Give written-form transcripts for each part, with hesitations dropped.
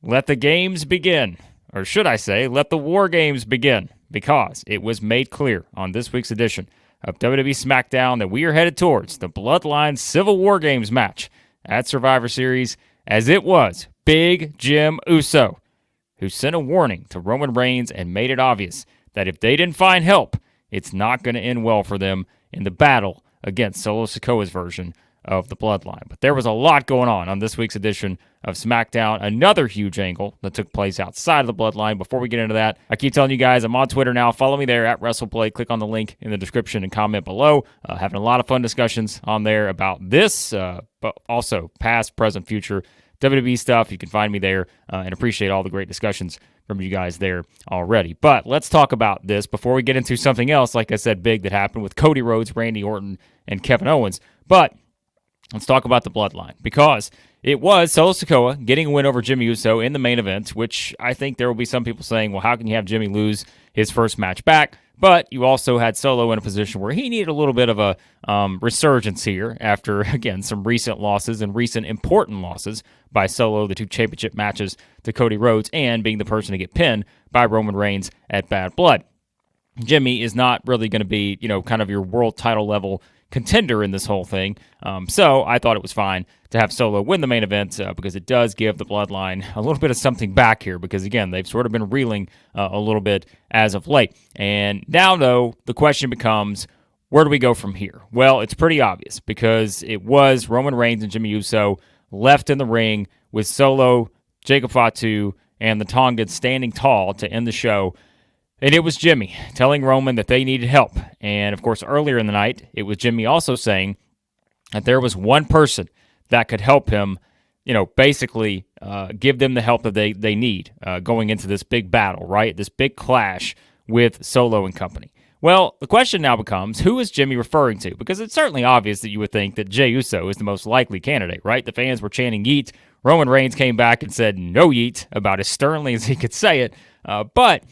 let the games begin. Or should I say, let the war games begin. Because it was made clear on this week's edition of WWE SmackDown that we are headed towards the Bloodline Civil War Games match at Survivor Series, as it was Big Jim Uso who sent a warning to Roman Reigns and made it obvious that if they didn't find help, it's not going to end well for them in the battle against Solo Sikoa's version of the Bloodline. But there was a lot going on this week's edition of SmackDown. Another huge angle that took place outside of the Bloodline. Before we get into that, I keep telling you guys, I'm on Twitter now. Follow me there at WrestlePlay. Click on the link in the description and comment below. Having a lot of fun discussions on there about this, but also past, present, future WWE stuff. You can find me there and appreciate all the great discussions from you guys there already. But let's talk about this before we get into something else, like I said, big that happened with Cody Rhodes, Randy Orton, and Kevin Owens. But let's talk about the Bloodline, because it was Solo Sikoa getting a win over Jimmy Uso in the main event, which I think there will be some people saying, well, how can you have Jimmy lose his first match back? But you also had Solo in a position where he needed a little bit of a resurgence here after, again, some recent losses and recent important losses by Solo, the 2 championship matches to Cody Rhodes, and being the person to get pinned by Roman Reigns at Bad Blood. Jimmy is not really going to be, kind of your world title level contender in this whole thing. So I thought it was fine to have Solo win the main event because it does give the Bloodline a little bit of something back here because, again, they've sort of been reeling a little bit as of late. And now, though, the question becomes, where do we go from here? Well, it's pretty obvious because it was Roman Reigns and Jimmy Uso left in the ring with Solo, Jacob Fatu, and the Tongans standing tall to end the show. And it was Jimmy telling Roman that they needed help. And, of course, earlier in the night, it was Jimmy also saying that there was one person that could help him, basically give them the help that they need going into this big battle, right? This big clash with Solo and company. Well, the question now becomes, who is Jimmy referring to? Because it's certainly obvious that you would think that Jey Uso is the most likely candidate, right? The fans were chanting yeet. Roman Reigns came back and said no yeet, about as sternly as he could say it. But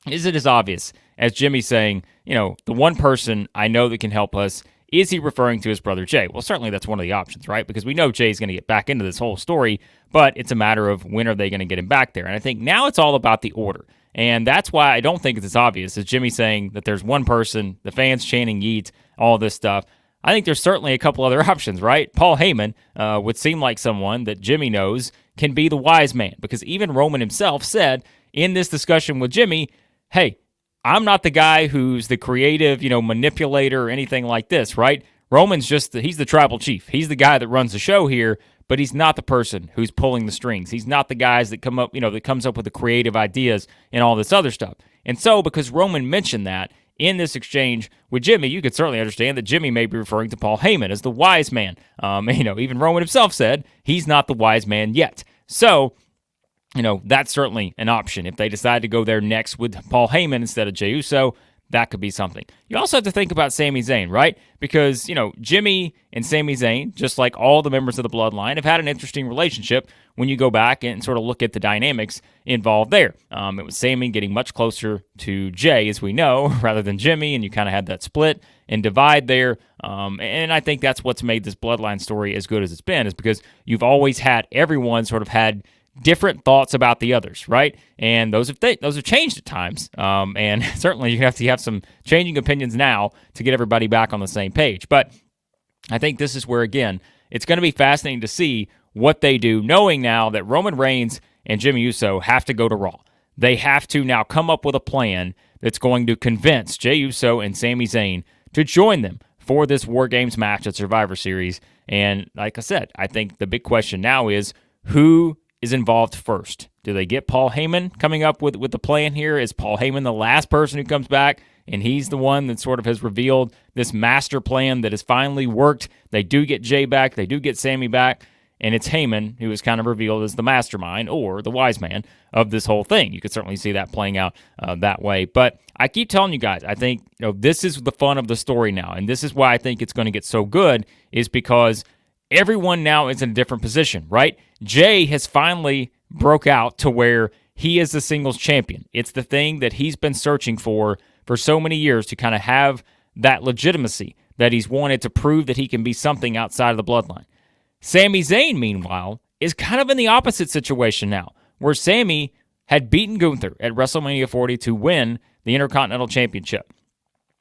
is it as obvious as Jimmy saying, the one person I know that can help us? Is he referring to his brother Jey? Well, certainly that's one of the options, right? Because we know Jay's going to get back into this whole story, but it's a matter of when are they going to get him back there. And I think now it's all about the order. And that's why I don't think it's as obvious as Jimmy saying that there's one person, the fans chanting yeet, all this stuff. I think there's certainly a couple other options, right? Paul Heyman would seem like someone that Jimmy knows can be the wise man, because even Roman himself said in this discussion with Jimmy, hey, I'm not the guy who's the creative, manipulator or anything like this, right? Roman's he's the tribal chief. He's the guy that runs the show here, but he's not the person who's pulling the strings. He's not the guys that comes up with the creative ideas and all this other stuff. And so, because Roman mentioned that in this exchange with Jimmy, you could certainly understand that Jimmy may be referring to Paul Heyman as the wise man. Even Roman himself said he's not the wise man yet. So, that's certainly an option. If they decide to go there next with Paul Heyman instead of Jey Uso, that could be something. You also have to think about Sami Zayn, right? Because, Jimmy and Sami Zayn, just like all the members of the Bloodline, have had an interesting relationship when you go back and sort of look at the dynamics involved there. It was Sami getting much closer to Jey, as we know, rather than Jimmy, and you kind of had that split and divide there. And I think that's what's made this Bloodline story as good as it's been, is because you've always had everyone sort of had different thoughts about the others, right? And those have changed at times. And certainly you have to have some changing opinions now to get everybody back on the same page. But I think this is where, again, it's going to be fascinating to see what they do, knowing now that Roman Reigns and Jimmy Uso have to go to Raw. They have to now come up with a plan that's going to convince Jey Uso and Sami Zayn to join them for this War Games match at Survivor Series. And like I said, I think the big question now is who is involved first. Do they get Paul Heyman coming up with the plan here? Is Paul Heyman the last person who comes back, and he's the one that sort of has revealed this master plan that has finally worked? They do get Jey back, they do get Sami back, and it's Heyman who is kind of revealed as the mastermind or the wise man of this whole thing. You could certainly see that playing out that way. But I keep telling you guys, I think this is the fun of the story now, and this is why I think it's going to get so good, is because everyone now is in a different position, right? Jey has finally broke out to where he is the singles champion. It's the thing that he's been searching for so many years, to kind of have that legitimacy that he's wanted to prove that he can be something outside of the Bloodline. Sami Zayn, meanwhile, is kind of in the opposite situation now, where Sami had beaten Gunther at WrestleMania 40 to win the Intercontinental Championship.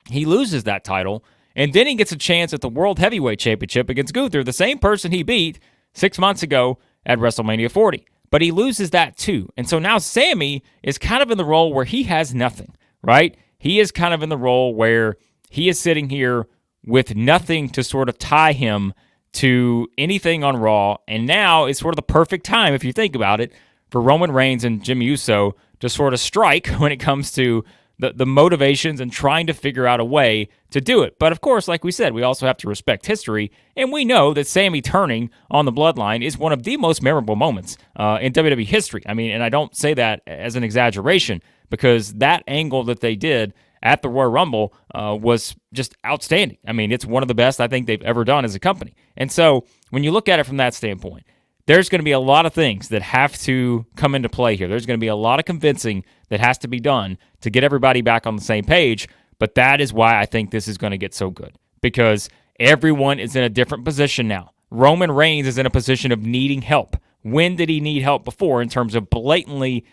He loses that title, and then he gets a chance at the World Heavyweight Championship against Gunther, the same person he beat 6 months ago at WrestleMania 40. But he loses that too. And so now Sami is kind of in the role where he has nothing, right? He is kind of in the role where he is sitting here with nothing to sort of tie him to anything on Raw. And now is sort of the perfect time, if you think about it, for Roman Reigns and Jimmy Uso to sort of strike when it comes to the motivations and trying to figure out a way to do it. But of course, like we said, we also have to respect history, and we know that Sami turning on the Bloodline is one of the most memorable moments in WWE history. I mean, and I don't say that as an exaggeration, because that angle that they did at the Royal Rumble was just outstanding. I mean, it's one of the best I think they've ever done as a company. And so when you look at it from that standpoint, there's going to be a lot of things that have to come into play here. There's going to be a lot of convincing that has to be done to get everybody back on the same page, but that is why I think this is going to get so good, because everyone is in a different position now. Roman Reigns is in a position of needing help. When did he need help before in terms of blatantly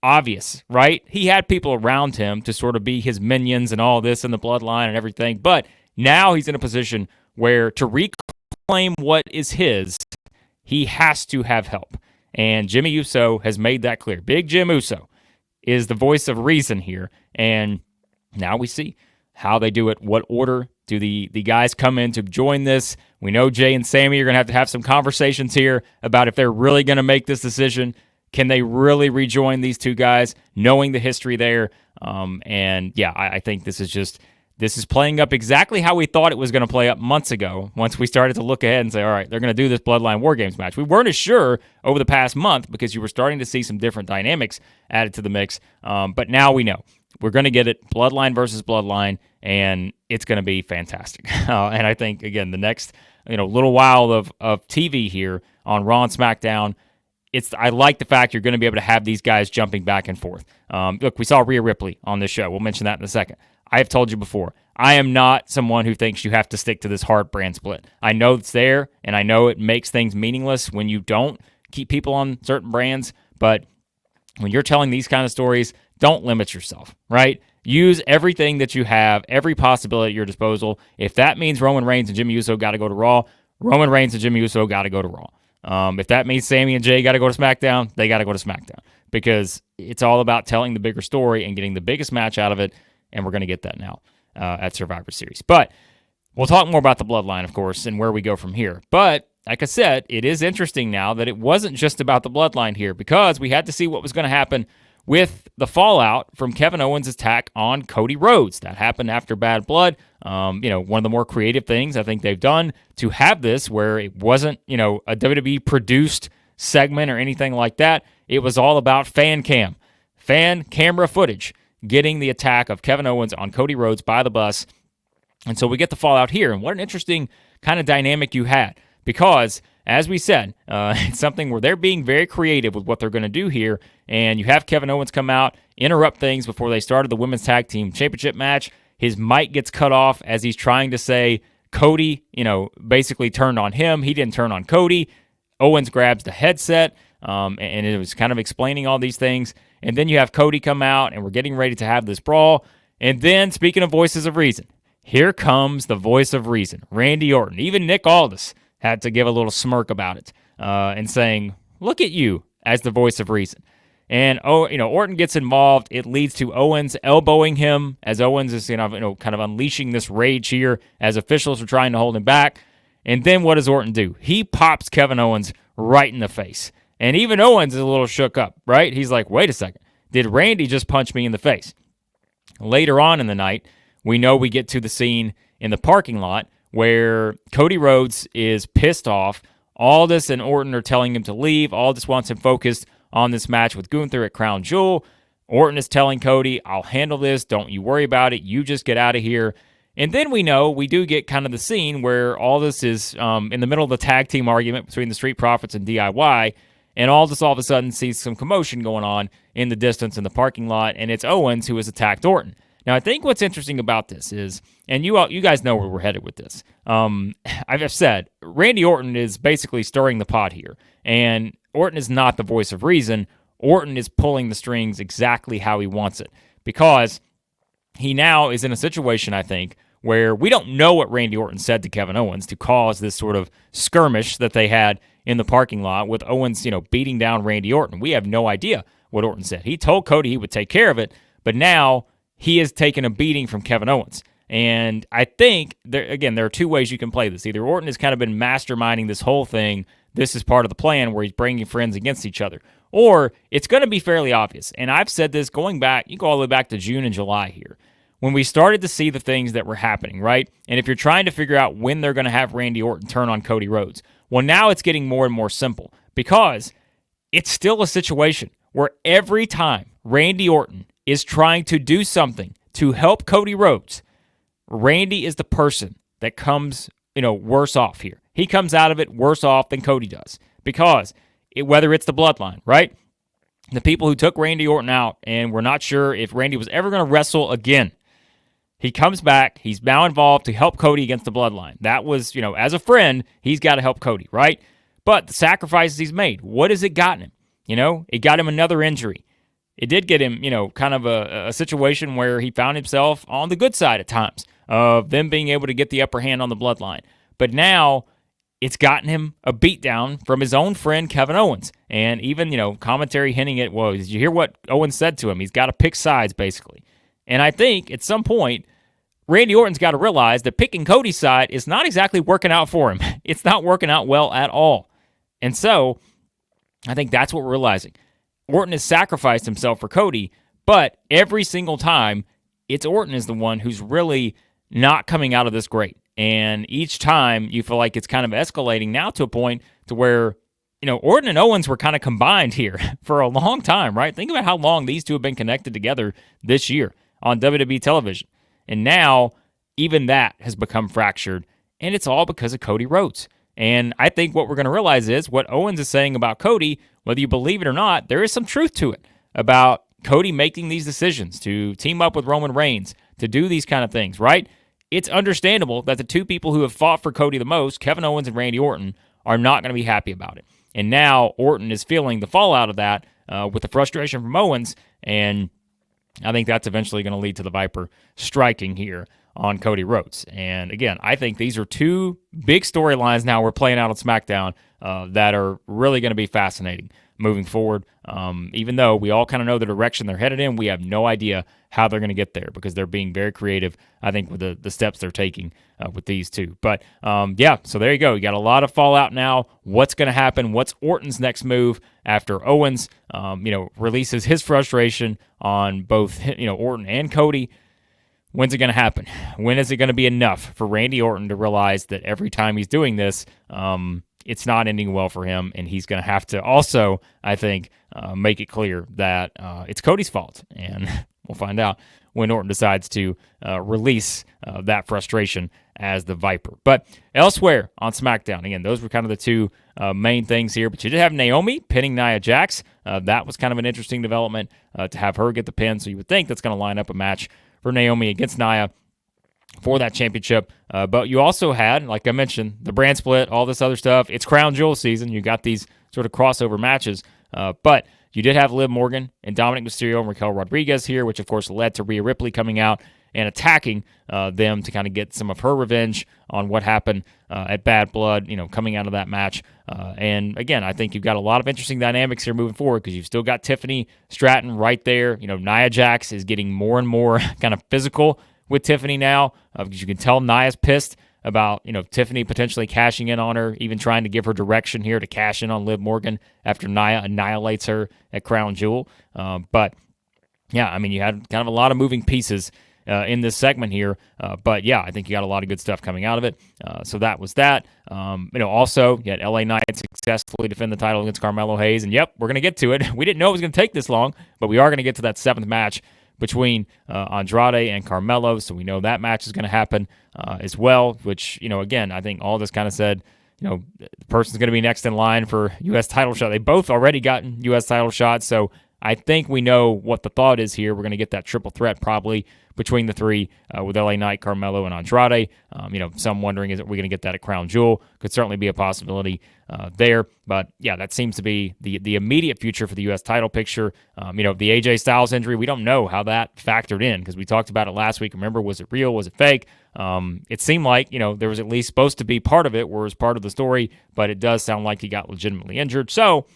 obvious, right? He had people around him to sort of be his minions and all this and the Bloodline and everything, but now he's in a position where to reclaim what is his, he has to have help. And Jimmy Uso has made that clear. Big Jim Uso is the voice of reason here. And now we see how they do it. What order do the guys come in to join this? We know Jay and Sami are going to have some conversations here about if they're really going to make this decision. Can they really rejoin these two guys, knowing the history there? And yeah, I think this is playing up exactly how we thought it was going to play up months ago once we started to look ahead and say, all right, they're going to do this Bloodline War Games match. We weren't as sure over the past month because you were starting to see some different dynamics added to the mix. But now we know. We're going to get it, Bloodline versus Bloodline, and it's going to be fantastic. And I think, again, the next little while of TV here on Raw and SmackDown, I like the fact you're going to be able to have these guys jumping back and forth. Look, we saw Rhea Ripley on this show. We'll mention that in a second. I have told you before, I am not someone who thinks you have to stick to this hard brand split. I know it's there, and I know it makes things meaningless when you don't keep people on certain brands, but when you're telling these kind of stories, don't limit yourself, right? Use everything that you have, every possibility at your disposal. If that means Roman Reigns and Jimmy Uso got to go to Raw, Roman Reigns and Jimmy Uso got to go to Raw. If that means Sami and Jay got to go to SmackDown, they got to go to SmackDown, because it's all about telling the bigger story and getting the biggest match out of it. And we're going to get that now at Survivor Series. But we'll talk more about the Bloodline, of course, and where we go from here. But like I said, it is interesting now that it wasn't just about the Bloodline here, because we had to see what was going to happen with the fallout from Kevin Owens' attack on Cody Rhodes. That happened after Bad Blood. One of the more creative things I think they've done to have this, where it wasn't, a WWE-produced segment or anything like that. It was all about fan camera footage, getting the attack of Kevin Owens on Cody Rhodes by the bus. And so we get the fallout here. And what an interesting kind of dynamic you had, because, as we said, it's something where they're being very creative with what they're going to do here. And you have Kevin Owens come out, interrupt things before they started the Women's Tag Team Championship match. His mic gets cut off as he's trying to say Cody, basically turned on him. He didn't turn on Cody. Owens grabs the headset, and it was kind of explaining all these things. And then you have Cody come out, and we're getting ready to have this brawl. And then, speaking of voices of reason, here comes the voice of reason, Randy Orton. Even Nick Aldis had to give a little smirk about it and saying, look at you, as the voice of reason. And, Orton gets involved. It leads to Owens elbowing him as Owens is, kind of unleashing this rage here as officials are trying to hold him back. And then what does Orton do? He pops Kevin Owens right in the face. And even Owens is a little shook up, right? He's like, wait a second. Did Randy just punch me in the face? Later on in the night, we know we get to the scene in the parking lot where Cody Rhodes is pissed off. Aldis and Orton are telling him to leave. Aldis wants him focused on this match with Gunther at Crown Jewel. Orton is telling Cody, I'll handle this. Don't you worry about it. You just get out of here. And then we know we do get kind of the scene where Aldis is in the middle of the tag team argument between the Street Profits and DIY. And Aldis all of a sudden sees some commotion going on in the distance in the parking lot, and it's Owens who has attacked Orton. Now, I think what's interesting about this is, and you guys know where we're headed with this. I've said, Randy Orton is basically stirring the pot here, and Orton is not the voice of reason. Orton is pulling the strings exactly how he wants it, because he now is in a situation, I think, where we don't know what Randy Orton said to Kevin Owens to cause this sort of skirmish that they had in the parking lot with Owens, beating down Randy Orton. We have no idea what Orton said. He told Cody he would take care of it, but now he has taken a beating from Kevin Owens. And I think, there are two ways you can play this. Either Orton has kind of been masterminding this whole thing. This is part of the plan where he's bringing friends against each other. Or it's going to be fairly obvious. And I've said this going back, you go all the way back to June and July here, when we started to see the things that were happening, right? And if you're trying to figure out when they're going to have Randy Orton turn on Cody Rhodes, well, now it's getting more and more simple, because it's still a situation where every time Randy Orton is trying to do something to help Cody Rhodes, Randy is the person that comes, worse off here. He comes out of it worse off than Cody does, because whether it's the bloodline, right? The people who took Randy Orton out and we're not sure if Randy was ever going to wrestle again. He comes back. He's now involved to help Cody against the bloodline. That was, as a friend, he's got to help Cody, right? But the sacrifices he's made, what has it gotten him? It got him another injury. It did get him, kind of a situation where he found himself on the good side at times of them being able to get the upper hand on the bloodline. But now it's gotten him a beatdown from his own friend Kevin Owens. And even, commentary hinting at, well, did you hear what Owens said to him? He's got to pick sides, basically. And I think at some point, Randy Orton's got to realize that picking Cody's side is not exactly working out for him. It's not working out well at all. And so I think that's what we're realizing. Orton has sacrificed himself for Cody, but every single time, it's Orton is the one who's really not coming out of this great. And each time you feel like it's kind of escalating now to a point to where, Orton and Owens were kind of combined here for a long time, right? Think about how long these two have been connected together this year on WWE television. And now even that has become fractured, and it's all because of Cody Rhodes. And I think what we're going to realize is what Owens is saying about Cody, whether you believe it or not, there is some truth to it about Cody making these decisions to team up with Roman Reigns, to do these kind of things, right? It's understandable that the two people who have fought for Cody the most, Kevin Owens and Randy Orton, are not going to be happy about it. And now Orton is feeling the fallout of that with the frustration from Owens, and I think that's eventually going to lead to the Viper striking here on Cody Rhodes. And again, I think these are two big storylines now we're playing out on SmackDown that are really going to be fascinating moving forward. Even though we all kind of know the direction they're headed in, we have no idea how they're going to get there because they're being very creative, I think, with the steps they're taking with these two. But so there you go. You got a lot of fallout now. What's going to happen? What's Orton's next move after Owens, releases his frustration on both, Orton and Cody? When's it going to happen? When is it going to be enough for Randy Orton to realize that every time he's doing this, it's not ending well for him, and he's going to have to also, I think, make it clear that it's Cody's fault, and we'll find out when Orton decides to release that frustration as the Viper. But elsewhere on SmackDown, again, those were kind of the two main things here, but you did have Naomi pinning Nia Jax. That was kind of an interesting development to have her get the pin, so you would think that's going to line up a match for Naomi against Nia for that championship. But you also had, like I mentioned, the brand split, all this other stuff. It's Crown Jewel season. You got these sort of crossover matches. But you did have Liv Morgan and Dominic Mysterio and Raquel Rodriguez here, which of course led to Rhea Ripley coming out and attacking them to kind of get some of her revenge on what happened at Bad Blood, coming out of that match. And again, I think you've got a lot of interesting dynamics here moving forward because you've still got Tiffany Stratton right there. Nia Jax is getting more and more kind of physical with Tiffany now because you can tell Nia's pissed about, Tiffany potentially cashing in on her, even trying to give her direction here to cash in on Liv Morgan after Nia annihilates her at Crown Jewel. But yeah, I mean, you had kind of a lot of moving pieces in this segment here. But yeah, I think you got a lot of good stuff coming out of it. So that was that. Also, you had LA Knight successfully defend the title against Carmelo Hayes. And yep, we're going to get to it. We didn't know it was going to take this long, but we are going to get to that seventh match between Andrade and Carmelo. So we know that match is going to happen as well, which, again, I think all this kind of said, the person's going to be next in line for U.S. title shot. They both already gotten U.S. title shots, so I think we know what the thought is here. We're going to get that triple threat probably between the three with LA Knight, Carmelo, and Andrade. Some wondering, is it we going to get that at Crown Jewel? Could certainly be a possibility there. But yeah, that seems to be the immediate future for the U.S. title picture. The AJ Styles injury, we don't know how that factored in because we talked about it last week. Remember, was it real? Was it fake? It seemed like, there was at least supposed to be part of it where it was part of the story, but it does sound like he got legitimately injured. So,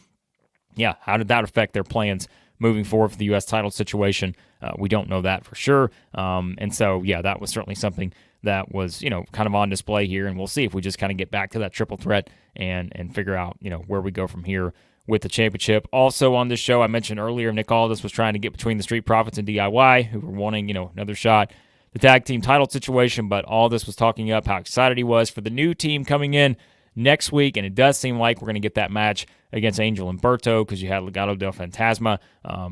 yeah, how did that affect their plans moving forward for the U.S. title situation? We don't know that for sure. And so, yeah, that was certainly something that was, kind of on display here. And we'll see if we just kind of get back to that triple threat and figure out, where we go from here with the championship. Also on this show, I mentioned earlier, Nick Aldis was trying to get between the Street Profits and DIY, who were wanting, another shot, the tag team title situation. But Aldis was talking up how excited he was for the new team coming in next week, and it does seem like we're going to get that match against Angel and Berto because you had Legado del Fantasma.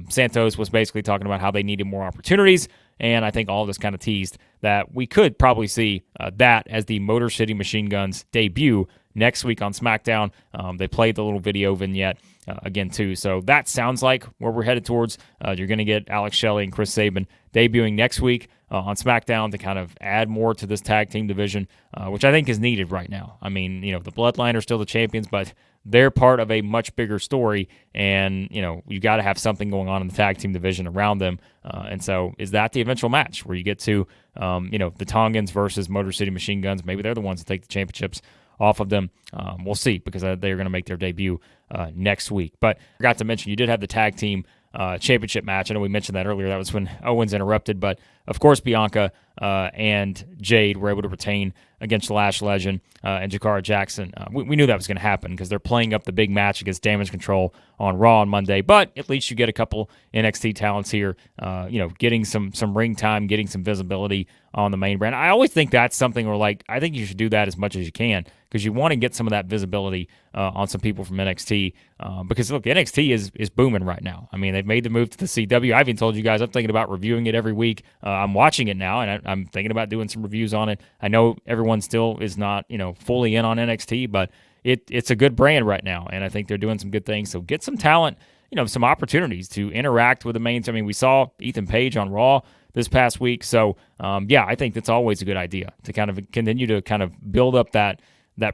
Santos was basically talking about how they needed more opportunities, and I think all this kind of teased that we could probably see that as the Motor City Machine Guns debut next week on SmackDown. They played the little video vignette again, too. So that sounds like where we're headed towards. You're going to get Alex Shelley and Chris Sabin debuting next week on SmackDown to kind of add more to this tag team division, which I think is needed right now. I mean, the Bloodline are still the champions, but they're part of a much bigger story, and, you got to have something going on in the tag team division around them. And so is that the eventual match where you get to, the Tongans versus Motor City Machine Guns? Maybe they're the ones that take the championships off of them. We'll see, because they're going to make their debut next week. But I forgot to mention, you did have the tag team championship match. I know we mentioned that earlier. That was when Owens interrupted, but of course Bianca and Jade were able to retain against Lash Legend and Jakara Jackson. We knew that was going to happen because they're playing up the big match against Damage Control on Raw on Monday, but at least you get a couple NXT talents here, getting some ring time, getting some visibility on the main brand. I always think that's something where, I think you should do that as much as you can because you want to get some of that visibility on some people from NXT because, look, NXT is booming right now. I mean, they've made the move to the CW. I even told you guys I'm thinking about reviewing it every week. I'm watching it now, and I'm thinking about doing some reviews on it. I know everyone still is not, fully in on NXT, but it's a good brand right now, and I think they're doing some good things. So get some talent, some opportunities to interact with the main. I mean, we saw Ethan Page on Raw this past week. So, I think that's always a good idea to kind of continue to kind of build up that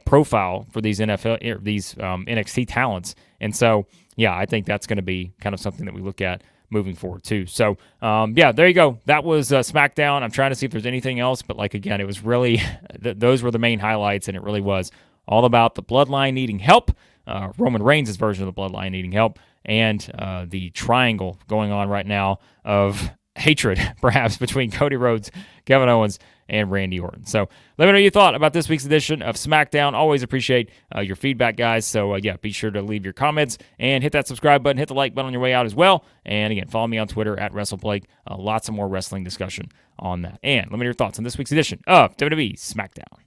profile for these NXT talents. And so, I think that's going to be kind of something that we look at moving forward too. So, there you go. That was SmackDown. I'm trying to see if there's anything else, but again, it was really, those were the main highlights, and it really was all about the Bloodline needing help, Roman Reigns' version of the Bloodline needing help, and the triangle going on right now of hatred, perhaps, between Cody Rhodes, Kevin Owens, and Randy Orton. So let me know your thought about this week's edition of SmackDown. Always appreciate your feedback, guys. So, be sure to leave your comments and hit that subscribe button, hit the like button on your way out as well. And again, follow me on Twitter at WrestleBlake. Lots of more wrestling discussion on that. And let me know your thoughts on this week's edition of WWE SmackDown.